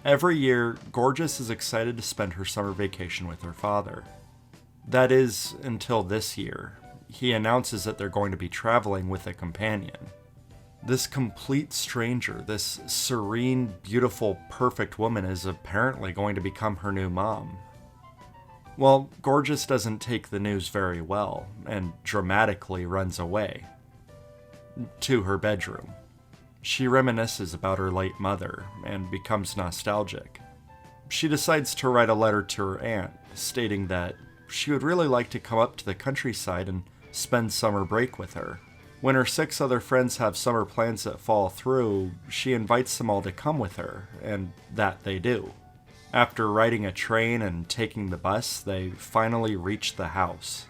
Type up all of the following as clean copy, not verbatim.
Every year, Gorgeous is excited to spend her summer vacation with her father. That is, until this year. He announces that they're going to be traveling with a companion. This complete stranger, this serene, beautiful, perfect woman is apparently going to become her new mom. Well, Gorgeous doesn't take the news very well, and dramatically runs away. To her bedroom. She reminisces about her late mother, and becomes nostalgic. She decides to write a letter to her aunt, stating that she would really like to come up to the countryside and spend summer break with her. When her 6 other friends have summer plans that fall through, she invites them all to come with her, and that they do. After riding a train and taking the bus, they finally reach the house,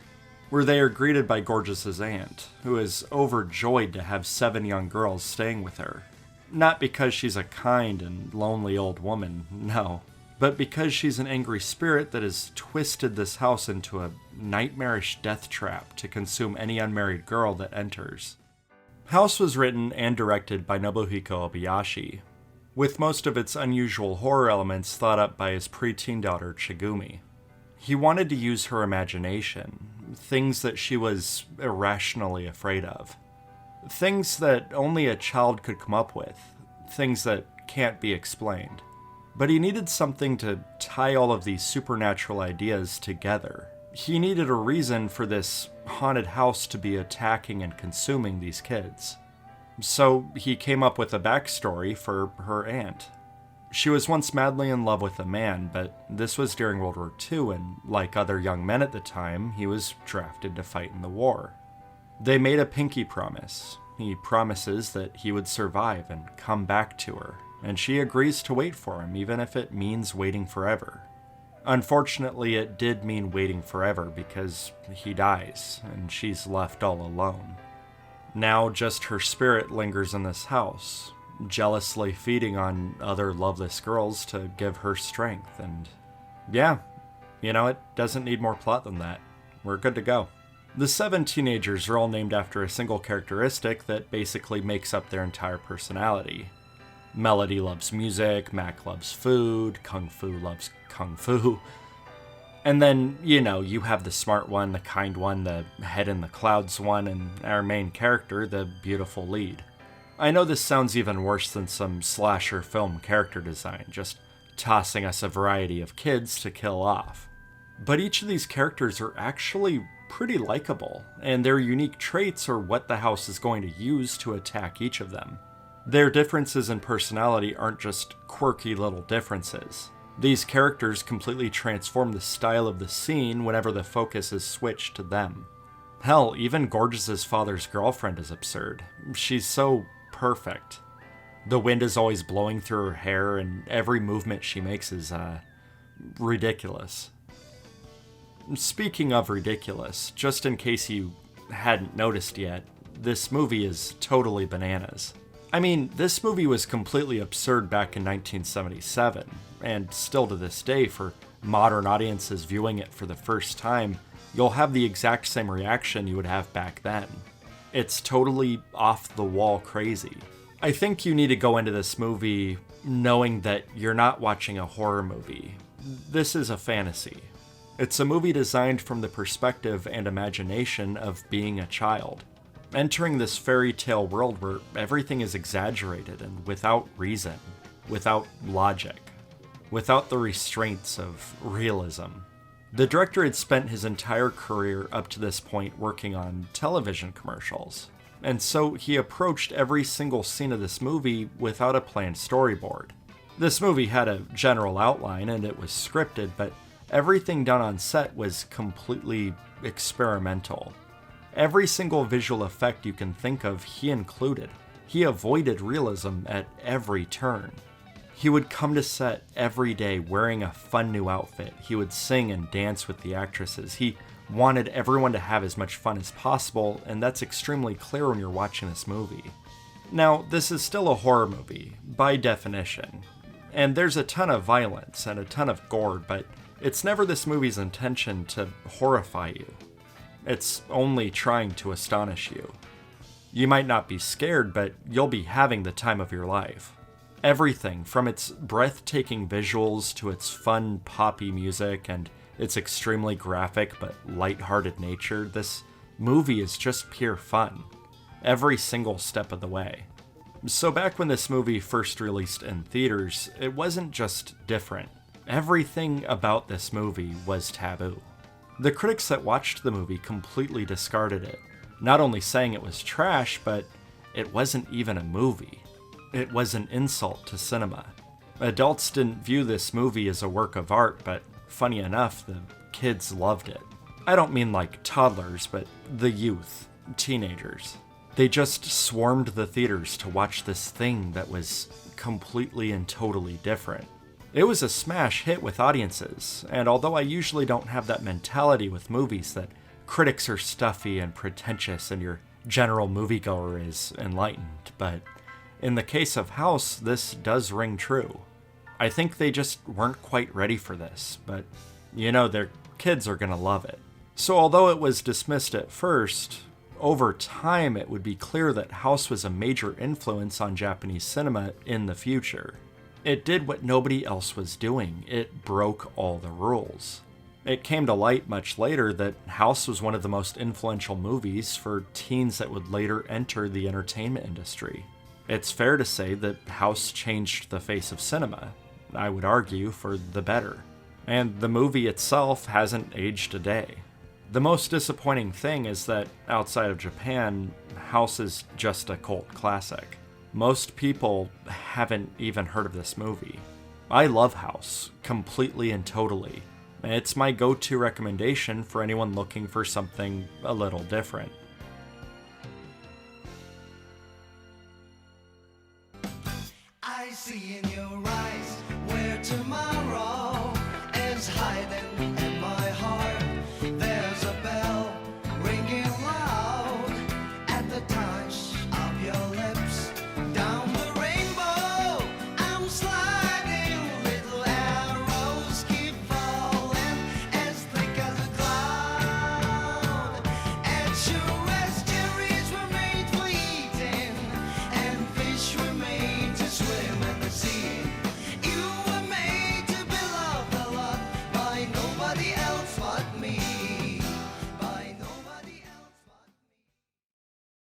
where they are greeted by Gorgeous's aunt, who is overjoyed to have 7 young girls staying with her. Not because she's a kind and lonely old woman, no, but because she's an angry spirit that has twisted this house into a nightmarish death trap to consume any unmarried girl that enters. House was written and directed by Nobuhiko Obayashi, with most of its unusual horror elements thought up by his preteen daughter Chigumi. He wanted to use her imagination, things that she was irrationally afraid of. Things that only a child could come up with, things that can't be explained. But he needed something to tie all of these supernatural ideas together. He needed a reason for this haunted house to be attacking and consuming these kids. So he came up with a backstory for her aunt. She was once madly in love with a man, but this was during World War II, and like other young men at the time, he was drafted to fight in the war. They made a pinky promise. He promises that he would survive and come back to her, and she agrees to wait for him, even if it means waiting forever. Unfortunately, it did mean waiting forever because he dies, and she's left all alone. Now just her spirit lingers in this house, jealously feeding on other loveless girls to give her strength, and yeah, it doesn't need more plot than that. We're good to go. The 7 teenagers are all named after a single characteristic that basically makes up their entire personality. Melody loves music, Mac loves food, Kung Fu loves Kung Fu. And then, you have the smart one, the kind one, the head in the clouds one, and our main character, the beautiful lead. I know this sounds even worse than some slasher film character design, just tossing us a variety of kids to kill off. But each of these characters are actually pretty likable, and their unique traits are what the house is going to use to attack each of them. Their differences in personality aren't just quirky little differences. These characters completely transform the style of the scene whenever the focus is switched to them. Hell, even Gorgeous's father's girlfriend is absurd. She's so perfect. The wind is always blowing through her hair, and every movement she makes is, ridiculous. Speaking of ridiculous, just in case you hadn't noticed yet, this movie is totally bananas. I mean, this movie was completely absurd back in 1977, and still to this day, for modern audiences viewing it for the first time, you'll have the exact same reaction you would have back then. It's totally off-the-wall crazy. I think you need to go into this movie knowing that you're not watching a horror movie. This is a fantasy. It's a movie designed from the perspective and imagination of being a child. Entering this fairy tale world where everything is exaggerated and without reason, without logic, without the restraints of realism. The director had spent his entire career up to this point working on television commercials, and so he approached every single scene of this movie without a planned storyboard. This movie had a general outline and it was scripted, but everything done on set was completely experimental. Every single visual effect you can think of, he included. He avoided realism at every turn. He would come to set every day wearing a fun new outfit. He would sing and dance with the actresses. He wanted everyone to have as much fun as possible, and that's extremely clear when you're watching this movie. Now, this is still a horror movie, by definition, and there's a ton of violence and a ton of gore, but it's never this movie's intention to horrify you. It's only trying to astonish you. You might not be scared, but you'll be having the time of your life. Everything from its breathtaking visuals to its fun, poppy music and its extremely graphic but lighthearted nature, this movie is just pure fun. Every single step of the way. So back when this movie first released in theaters, it wasn't just different. Everything about this movie was taboo. The critics that watched the movie completely discarded it, not only saying it was trash, but it wasn't even a movie. It was an insult to cinema. Adults didn't view this movie as a work of art, but funny enough, the kids loved it. I don't mean like toddlers, but the youth, teenagers. They just swarmed the theaters to watch this thing that was completely and totally different. It was a smash hit with audiences, and although I usually don't have that mentality with movies that critics are stuffy and pretentious and your general moviegoer is enlightened, but in the case of House, this does ring true. I think they just weren't quite ready for this, but their kids are gonna love it. So although it was dismissed at first, over time it would be clear that House was a major influence on Japanese cinema in the future. It did what nobody else was doing. It broke all the rules. It came to light much later that House was one of the most influential movies for teens that would later enter the entertainment industry. It's fair to say that House changed the face of cinema, I would argue, for the better. And the movie itself hasn't aged a day. The most disappointing thing is that, outside of Japan, House is just a cult classic. Most people haven't even heard of this movie. I love House, completely and totally. It's my go-to recommendation for anyone looking for something a little different. I see in your eyes where tomorrow